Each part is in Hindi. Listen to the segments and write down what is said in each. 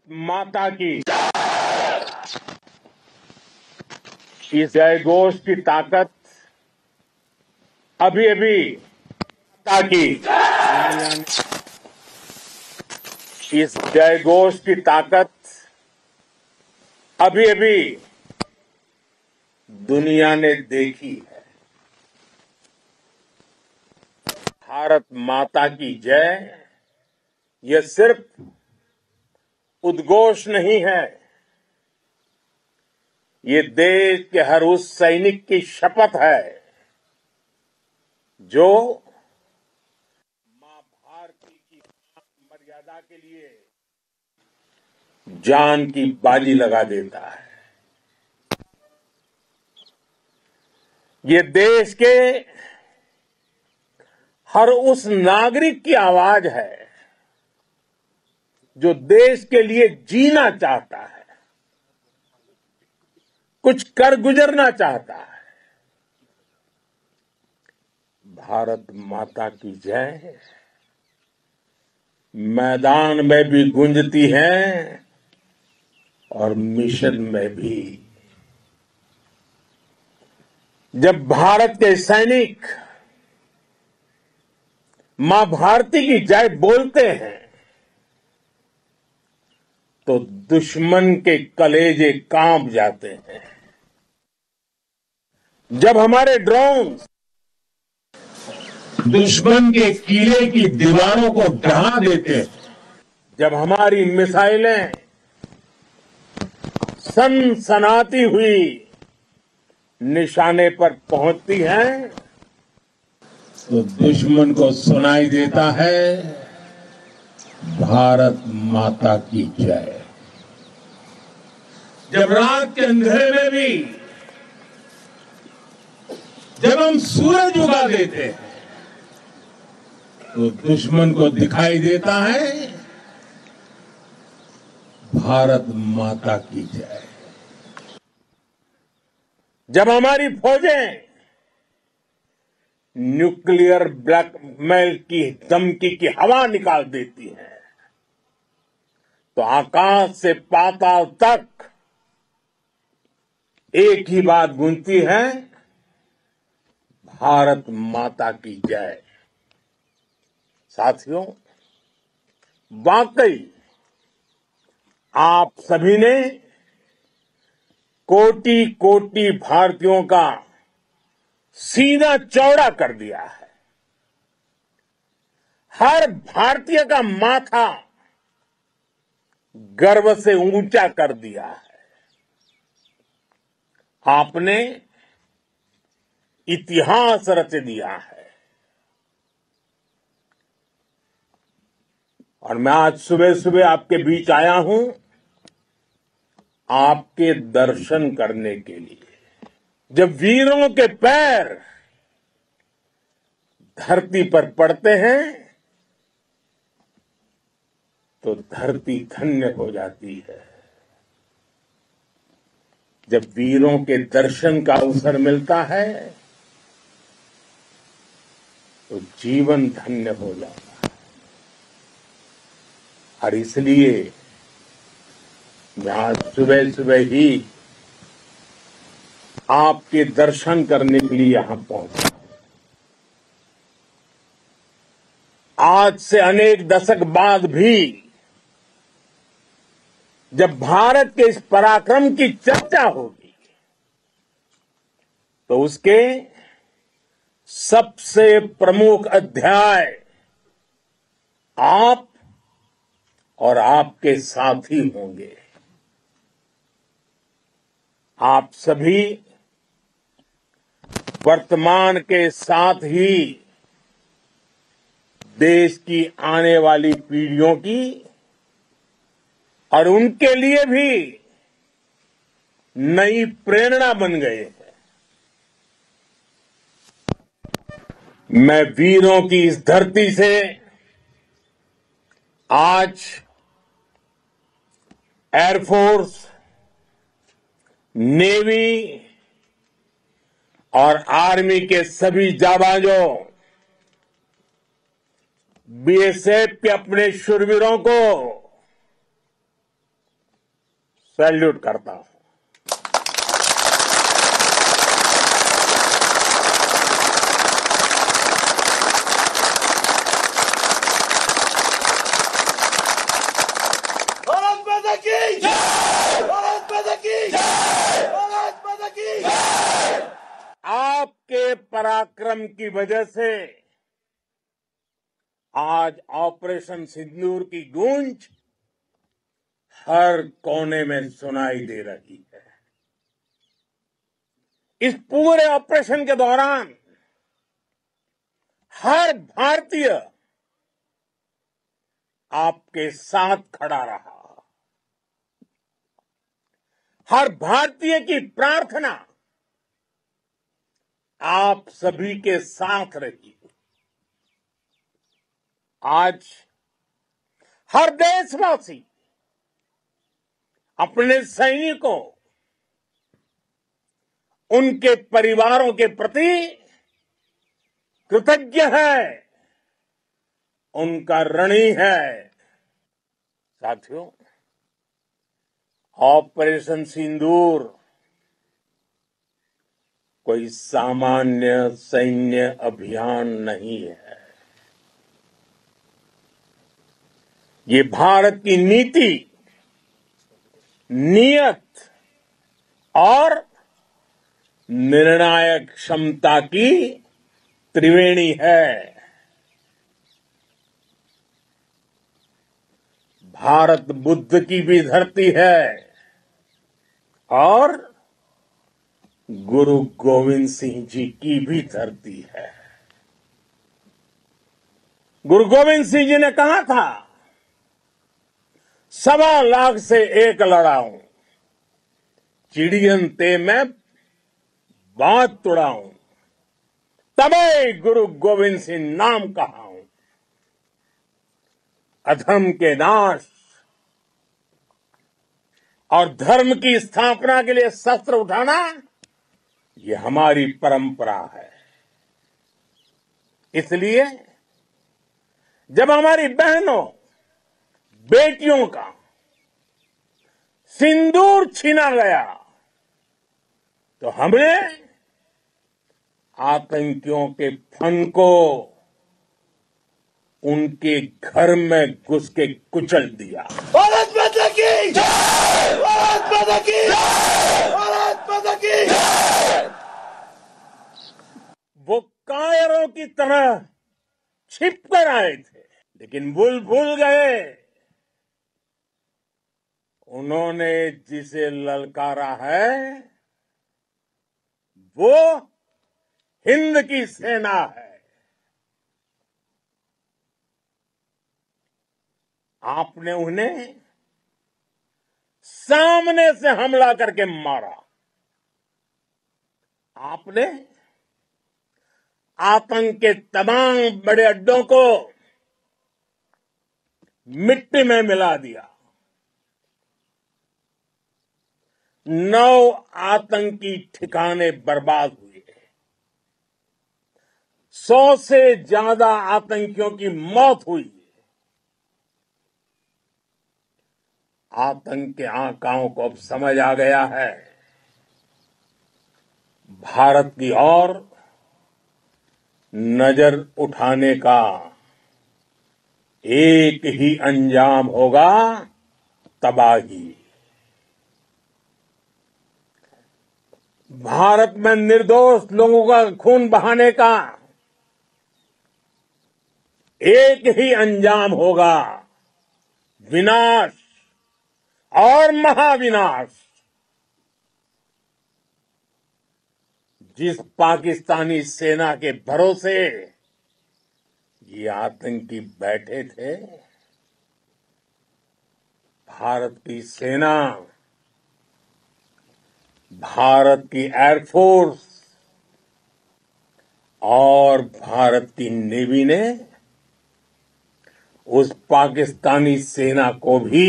माता की इस जय घोष की ताकत अभी अभी माता की इस जय घोष की ताकत अभी अभी दुनिया ने देखी है। भारत माता की जय यह सिर्फ उद्घोष नहीं है, ये देश के हर उस सैनिक की शपथ है जो मां भारती की मर्यादा के लिए जान की बाजी लगा देता है। ये देश के हर उस नागरिक की आवाज है जो देश के लिए जीना चाहता है, कुछ कर गुजरना चाहता है। भारत माता की जय मैदान में भी गूंजती है और मिशन में भी। जब भारत के सैनिक मां भारती की जय बोलते हैं तो दुश्मन के कलेजे कांप जाते हैं। जब हमारे ड्रोन दुश्मन के किले की दीवारों को ढहा देते हैं, जब हमारी मिसाइलें सनसनाती हुई निशाने पर पहुंचती हैं तो दुश्मन को सुनाई देता है भारत माता की जय। जब रात के अंधेरे में भी जब हम सूरज उगा देते हैं तो दुश्मन को दिखाई देता है भारत माता की जय। जब हमारी फौजें न्यूक्लियर ब्लैकमेल की धमकी की हवा निकाल देती हैं तो आकाश से पाताल तक एक ही बात गूंजती है, भारत माता की जय। साथियों, वाकई आप सभी ने कोटि कोटि भारतीयों का सीना चौड़ा कर दिया है। हर भारतीय का माथा गर्व से ऊंचा कर दिया है। आपने इतिहास रच दिया है। और मैं आज सुबह सुबह आपके बीच आया हूं आपके दर्शन करने के लिए। जब वीरों के पैर धरती पर पड़ते हैं तो धरती धन्य हो जाती है। जब वीरों के दर्शन का अवसर मिलता है तो जीवन धन्य हो जाता है। और इसलिए मैं आज सुबह सुबह ही आपके दर्शन करने के लिए यहां पहुंचा। आज से अनेक दशक बाद भी जब भारत के इस पराक्रम की चर्चा होगी तो उसके सबसे प्रमुख अध्याय आप और आपके साथी होंगे। आप सभी वर्तमान के साथ ही देश की आने वाली पीढ़ियों की और उनके लिए भी नई प्रेरणा बन गए हैं। मैं वीरों की इस धरती से आज एयरफोर्स, नेवी और आर्मी के सभी जाबाजों, बीएसएफ के अपने शूरवीरों को सैल्यूट करता हूं। भारत माता की जय! भारत माता की जय! भारत माता की जय! आपके पराक्रम की वजह से आज ऑपरेशन सिंदूर की गूंज हर कोने में सुनाई दे रही है। इस पूरे ऑपरेशन के दौरान हर भारतीय आपके साथ खड़ा रहा। हर भारतीय की प्रार्थना आप सभी के साथ रही। आज हर देशवासी अपने सैनिकों, उनके परिवारों के प्रति कृतज्ञ है, उनका ऋणी है। साथियों, ऑपरेशन सिंदूर कोई सामान्य सैन्य अभियान नहीं है। ये भारत की नीति, नियत और निर्णायक क्षमता की त्रिवेणी है। भारत बुद्ध की भी धरती है और गुरु गोविंद सिंह जी की भी धरती है। गुरु गोविंद सिंह जी ने कहा था, 1.25 लाख से एक लड़ाऊं, चिड़ियन ते मैं बात तुड़ाऊं, तबे गुरु गोविंद सिंह नाम कहाऊं। अधर्म के नाश और धर्म की स्थापना के लिए शस्त्र उठाना, ये हमारी परंपरा है। इसलिए जब हमारी बहनों, बेटियों का सिंदूर छीना गया, तो हमने आतंकियों के फन को उनके घर में घुस के कुचल दिया। भारत माता की जय! भारत माता की जय! भारत माता की जय! वो कायरों की तरह छिप कर आए थे, लेकिन भूल गए उन्होंने जिसे ललकारा है वो हिंद की सेना है। आपने उन्हें सामने से हमला करके मारा। आपने आतंक के तमाम बड़े अड्डों को मिट्टी में मिला दिया। 9 आतंकी ठिकाने बर्बाद हुए। 100 से ज्यादा आतंकियों की मौत हुई। आतंक के आकाओं को अब समझ आ गया है, भारत की ओर नजर उठाने का एक ही अंजाम होगा, तबाही। भारत में निर्दोष लोगों का खून बहाने का एक ही अंजाम होगा, विनाश और महाविनाश। जिस पाकिस्तानी सेना के भरोसे ये आतंकी बैठे थे, भारत की सेना, भारत की एयरफोर्स और भारत की नेवी ने उस पाकिस्तानी सेना को भी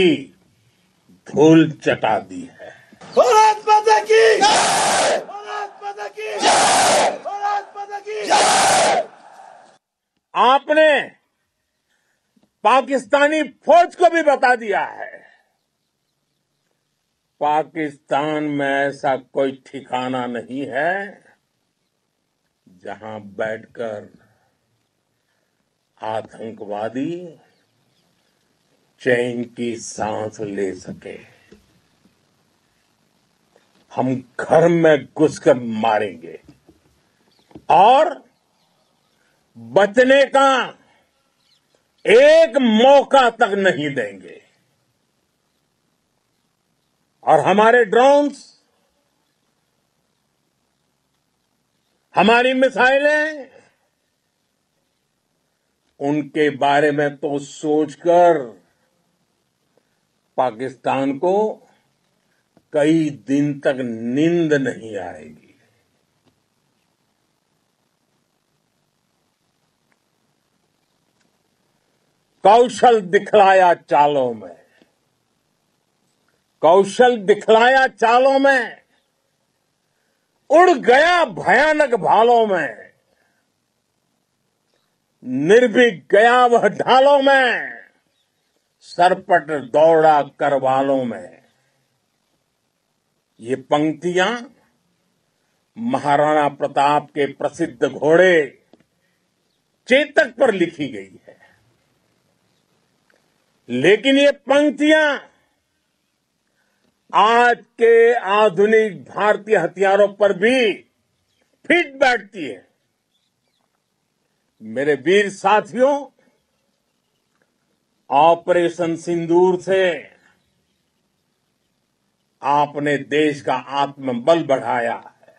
धूल चटा दी है। भारत माता की जय! भारत माता की जय! भारत माता की जय! आपने पाकिस्तानी फौज को भी बता दिया है पाकिस्तान में ऐसा कोई ठिकाना नहीं है जहां बैठकर आतंकवादी चैन की सांस ले सके। हम घर में घुसकर मारेंगे और बचने का एक मौका तक नहीं देंगे। और हमारे ड्रोन्स, हमारी मिसाइलें, उनके बारे में तो सोचकर पाकिस्तान को कई दिन तक नींद नहीं आएगी। कौशल दिखलाया चालों में, कौशल दिखलाया चालों में, उड़ गया भयानक भालों में, निर्भीक गया वह ढालों में, सरपट दौड़ा करवालों में। ये पंक्तियां महाराणा प्रताप के प्रसिद्ध घोड़े चेतक पर लिखी गई है। लेकिन ये पंक्तियां आज के आधुनिक भारतीय हथियारों पर भी फिट बैठती है। मेरे वीर साथियों, ऑपरेशन सिंदूर से आपने देश का आत्मबल बढ़ाया है,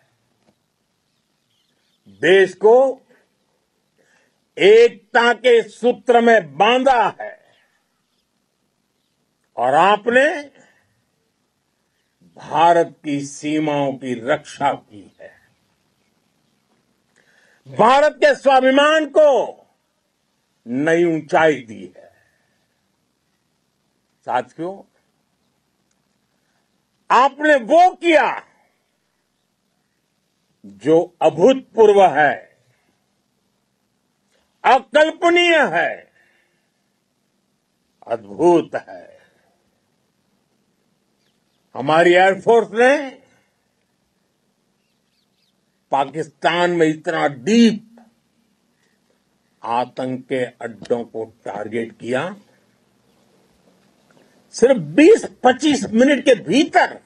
देश को एकता के सूत्र में बांधा है और आपने भारत की सीमाओं की रक्षा की है। भारत के स्वाभिमान को नई ऊंचाई दी है। साथियों, आपने वो किया जो अभूतपूर्व है, अकल्पनीय है, अद्भुत है। हमारी एयरफोर्स ने पाकिस्तान में इतना डीप आतंक के अड्डों को टारगेट किया। सिर्फ 20-25 मिनट के भीतर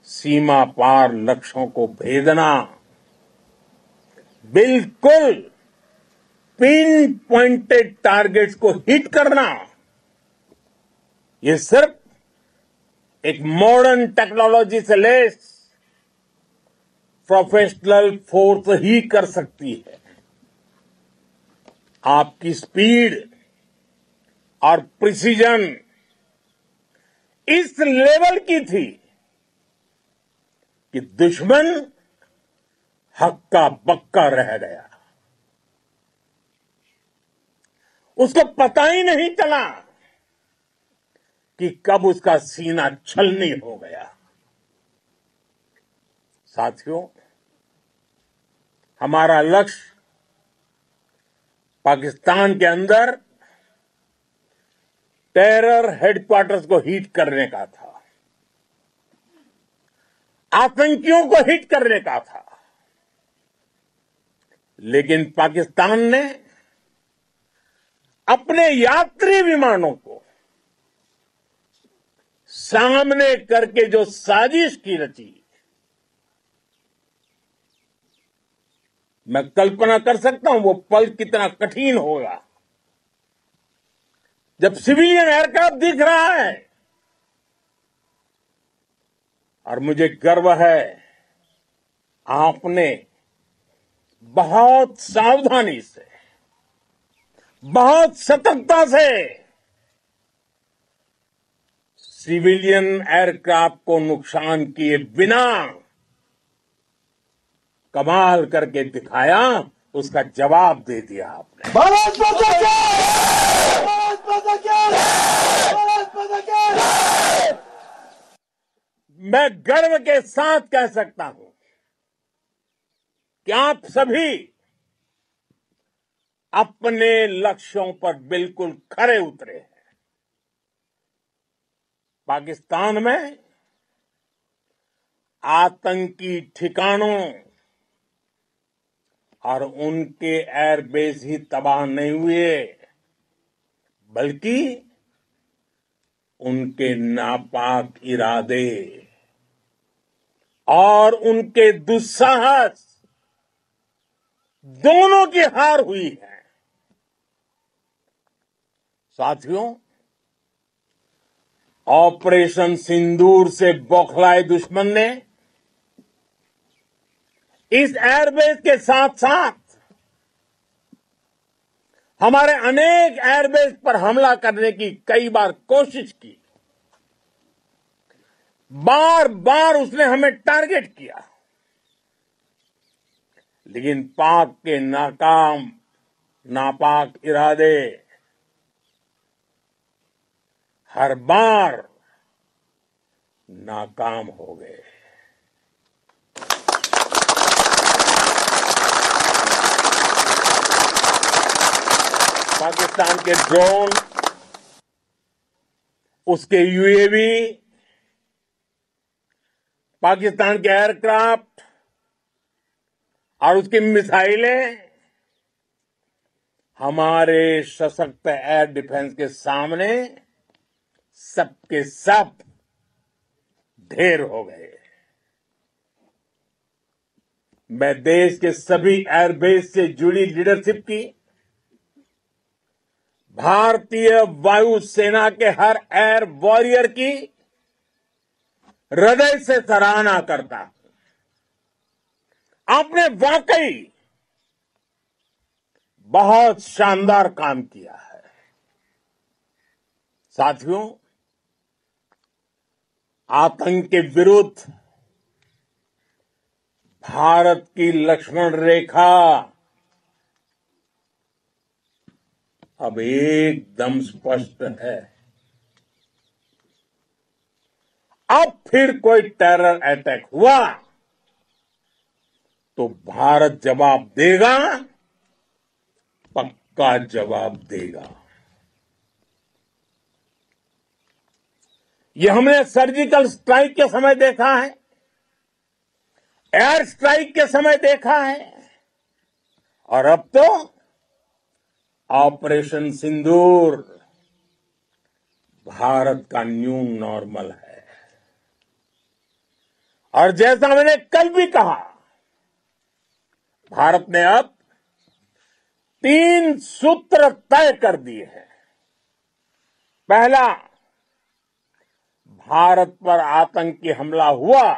सीमा पार लक्ष्यों को भेदना, बिल्कुल पिन पॉइंटेड टारगेट्स को हिट करना, ये सिर्फ एक मॉडर्न टेक्नोलॉजी से लेस प्रोफेशनल फोर्स ही कर सकती है। आपकी स्पीड और प्रिसीजन इस लेवल की थी कि दुश्मन हक्का बक्का रह गया। उसको पता ही नहीं चला कि कब उसका सीना छलनी हो गया। साथियों, हमारा लक्ष्य पाकिस्तान के अंदर टेरर हेडक्वार्टर्स को हिट करने का था, आतंकियों को हिट करने का था। लेकिन पाकिस्तान ने अपने यात्री विमानों को सामने करके जो साजिश की रची, मैं कल्पना कर सकता हूं वो पल कितना कठिन होगा जब सिविलियन एयरक्राफ्ट दिख रहा है। और मुझे गर्व है, आपने बहुत सावधानी से, बहुत सतर्कता से सिविलियन एयरक्राफ्ट को नुकसान किए बिना कमाल करके दिखाया, उसका जवाब दे दिया आपने। भारत माता की! भारत माता की! भारत माता की! मैं गर्व के साथ कह सकता हूं कि आप सभी अपने लक्ष्यों पर बिल्कुल खरे उतरे हैं। पाकिस्तान में आतंकी ठिकानों और उनके एयरबेस ही तबाह नहीं हुए, बल्कि उनके नापाक इरादे और उनके दुस्साहस दोनों की हार हुई है। साथियों, ऑपरेशन सिंदूर से बौखलाए दुश्मन ने इस एयरबेस के साथ साथ हमारे अनेक एयरबेस पर हमला करने की कई बार कोशिश की। बार बार उसने हमें टारगेट किया, लेकिन पाक के नापाक इरादे हर बार नाकाम हो गए। पाकिस्तान के ड्रोन, उसके यूएवी, पाकिस्तान के एयरक्राफ्ट और उसकी मिसाइलें हमारे सशक्त एयर डिफेंस के सामने सबके सब ढेर हो गए। मैं देश के सभी एयरबेस से जुड़ी लीडरशिप की, भारतीय वायुसेना के हर एयर वॉरियर की हृदय से सराहना करता हूं। आपने वाकई बहुत शानदार काम किया है। साथियों, आतंक के विरुद्ध भारत की लक्ष्मण रेखा अब एकदम स्पष्ट है। अब फिर कोई टेरर अटैक हुआ तो भारत जवाब देगा, पक्का जवाब देगा। ये हमने सर्जिकल स्ट्राइक के समय देखा है, एयर स्ट्राइक के समय देखा है, और अब तो ऑपरेशन सिंदूर भारत का न्यू नॉर्मल है। और जैसा मैंने कल भी कहा, भारत ने अब 3 सूत्र तय कर दिए हैं। पहला, भारत पर आतंकी हमला हुआ,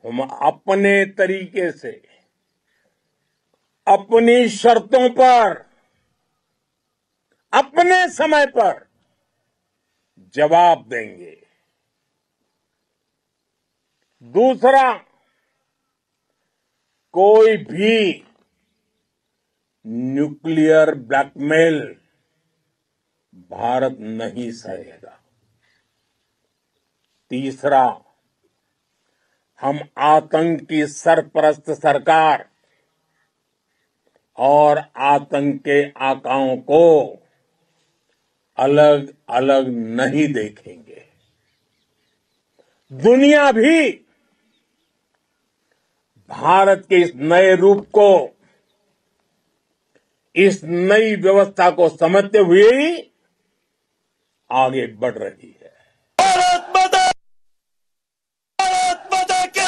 हम अपने तरीके से, अपनी शर्तों पर, अपने समय पर जवाब देंगे। दूसरा, कोई भी न्यूक्लियर ब्लैकमेल भारत नहीं सहेगा। तीसरा, हम आतंक की सरपरस्त सरकार और आतंक के आकाओं को अलग अलग नहीं देखेंगे। दुनिया भी भारत के इस नए रूप को, इस नई व्यवस्था को समझते हुए ही आगे बढ़ रही है। भारत माता की।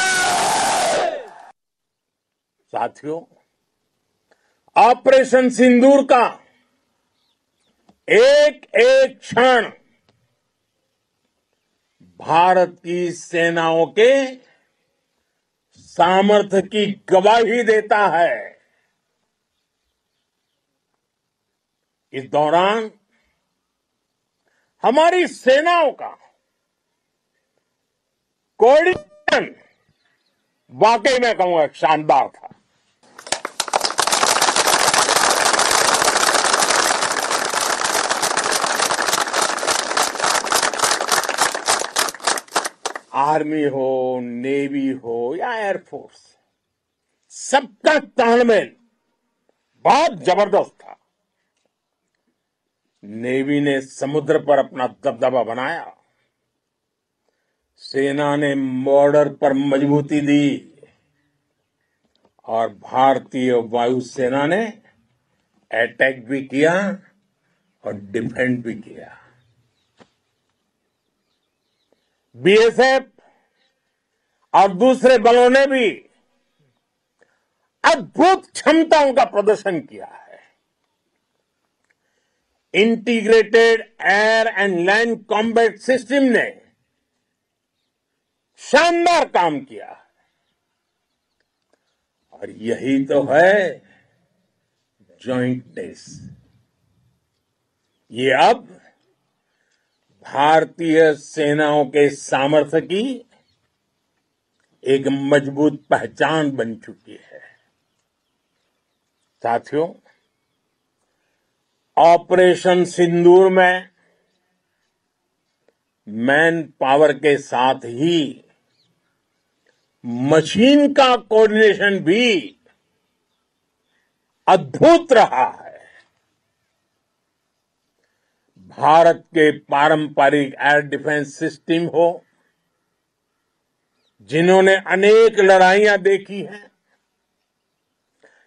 साथियों, ऑपरेशन सिंदूर का एक एक क्षण भारत की सेनाओं के सामर्थ्य की गवाही देता है। इस दौरान हमारी सेनाओं का कोऑर्डिनेशन वाकई में कहूंगा शानदार था। आर्मी हो, नेवी हो या एयरफोर्स, सबका तालमेल बहुत जबरदस्त था। नेवी ने समुद्र पर अपना दबदबा बनाया, सेना ने बॉर्डर पर मजबूती दी और भारतीय वायुसेना ने अटैक भी किया और डिफेंड भी किया। बीएसएफ और दूसरे बलों ने भी अद्भुत क्षमताओं का प्रदर्शन किया है। Integrated air and land combat system ने शानदार काम किया और यही तो है जॉइंटनेस। ये अब भारतीय सेनाओं के सामर्थ्य की एक मजबूत पहचान बन चुकी है। साथियों, ऑपरेशन सिंदूर में मैन पावर के साथ ही मशीन का कोऑर्डिनेशन भी अद्भुत रहा है। भारत के पारंपरिक एयर डिफेंस सिस्टम हो, जिन्होंने अनेक लड़ाइयां देखी हैं,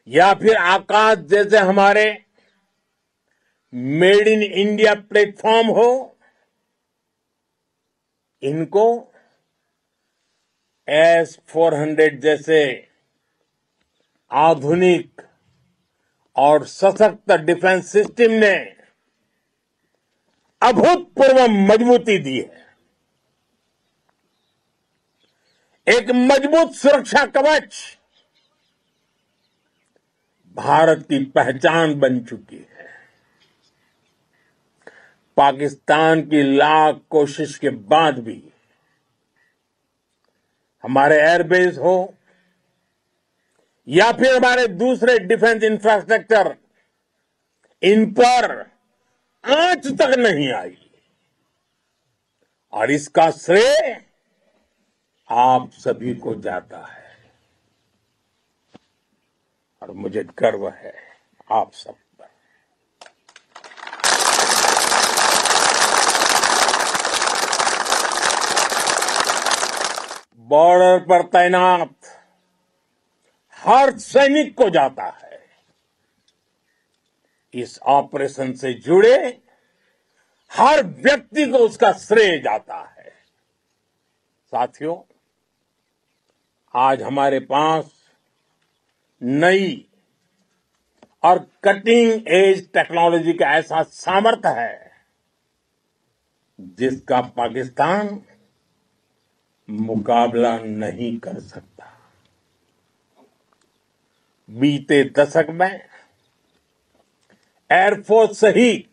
या फिर आकाश जैसे हमारे मेड इन इंडिया प्लेटफॉर्म हो, इनको S-400 जैसे आधुनिक और सशक्त डिफेंस सिस्टम ने अभूतपूर्व मजबूती दी है। एक मजबूत सुरक्षा कवच भारत की पहचान बन चुकी है। पाकिस्तान की लाख कोशिश के बाद भी हमारे एयरबेस हो या फिर हमारे दूसरे डिफेंस इंफ्रास्ट्रक्चर, इन पर आंच तक नहीं आई और इसका श्रेय आप सभी को जाता है और मुझे गर्व है आप सब पर। बॉर्डर पर तैनात हर सैनिक को जाता है। इस ऑपरेशन से जुड़े हर व्यक्ति को उसका श्रेय जाता है। साथियों, आज हमारे पास नई और कटिंग एज टेक्नोलॉजी का ऐसा सामर्थ्य है जिसका पाकिस्तान मुकाबला नहीं कर सकता। बीते दशक में एयरफोर्स सहित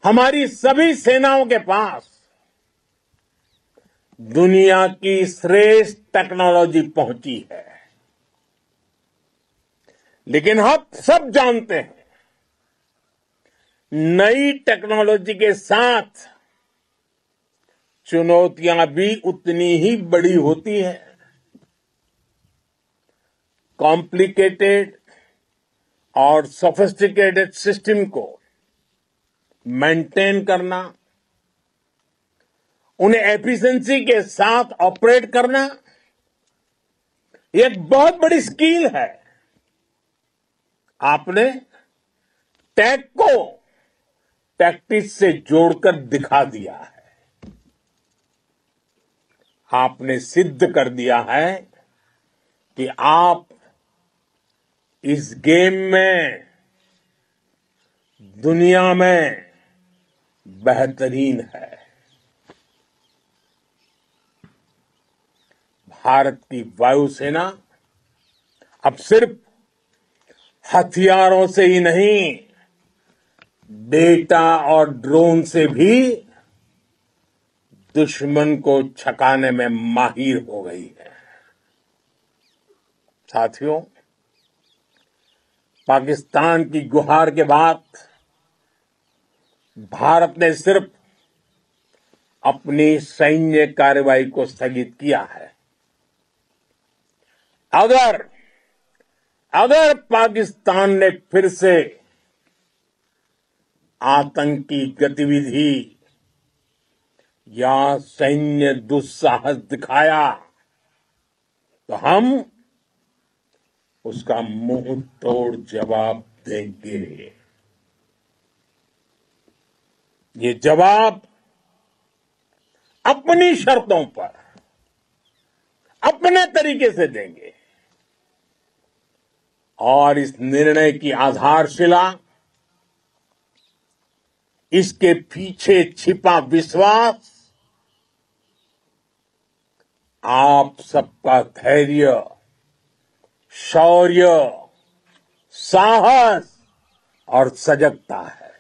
हमारी सभी सेनाओं के पास दुनिया की श्रेष्ठ टेक्नोलॉजी पहुंची है। लेकिन हम सब जानते हैं, नई टेक्नोलॉजी के साथ चुनौतियां भी उतनी ही बड़ी होती हैं। कॉम्प्लिकेटेड और सोफिस्टिकेटेड सिस्टम को मेंटेन करना, उन्हें एफिशिएंसी के साथ ऑपरेट करना, एक बहुत बड़ी स्किल है। आपने टेक को टैक्टिक्स से जोड़कर दिखा दिया है। आपने सिद्ध कर दिया है कि आप इस गेम में दुनिया में बेहतरीन है। भारत की वायुसेना अब सिर्फ हथियारों से ही नहीं, डेटा और ड्रोन से भी दुश्मन को छकाने में माहिर हो गई है। साथियों, पाकिस्तान की गुहार के बाद भारत ने सिर्फ अपनी सैन्य कार्रवाई को स्थगित किया है। अगर पाकिस्तान ने फिर से आतंकी गतिविधि या सैन्य दुस्साहस दिखाया तो हम उसका मुंह तोड़ जवाब देंगे। ये जवाब अपनी शर्तों पर अपने तरीके से देंगे और इस निर्णय की आधारशिला इसके पीछे छिपा विश्वास आप सबका धैर्य, शौर्य, साहस और सजगता है।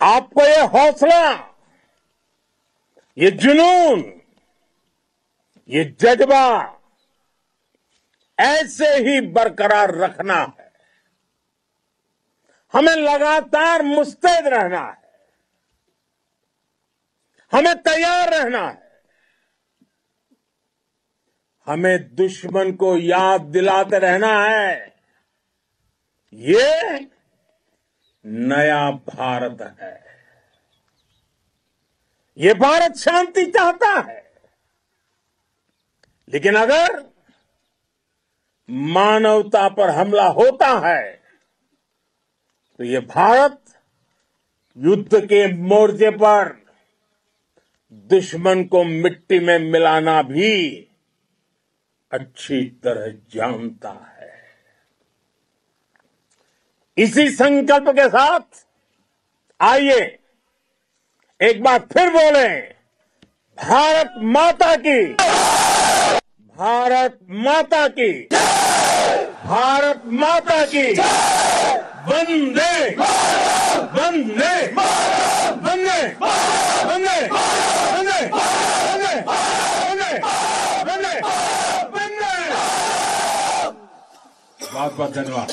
आपको ये हौसला, ये जुनून, ये जज्बा ऐसे ही बरकरार रखना है। हमें लगातार मुस्तैद रहना है, हमें तैयार रहना है। हमें दुश्मन को याद दिलाते रहना है, ये नया भारत है। ये भारत शांति चाहता है, लेकिन अगर मानवता पर हमला होता है तो ये भारत युद्ध के मोर्चे पर दुश्मन को मिट्टी में मिलाना भी अच्छी तरह जानता है। इसी संकल्प के साथ आइए एक बार फिर बोलें, भारत माता की, भारत माता की, भारत माता की, वंदे वंदे वंदे वंदे वंदे वंदे वंदे वंदे वंदे। बहुत बहुत धन्यवाद।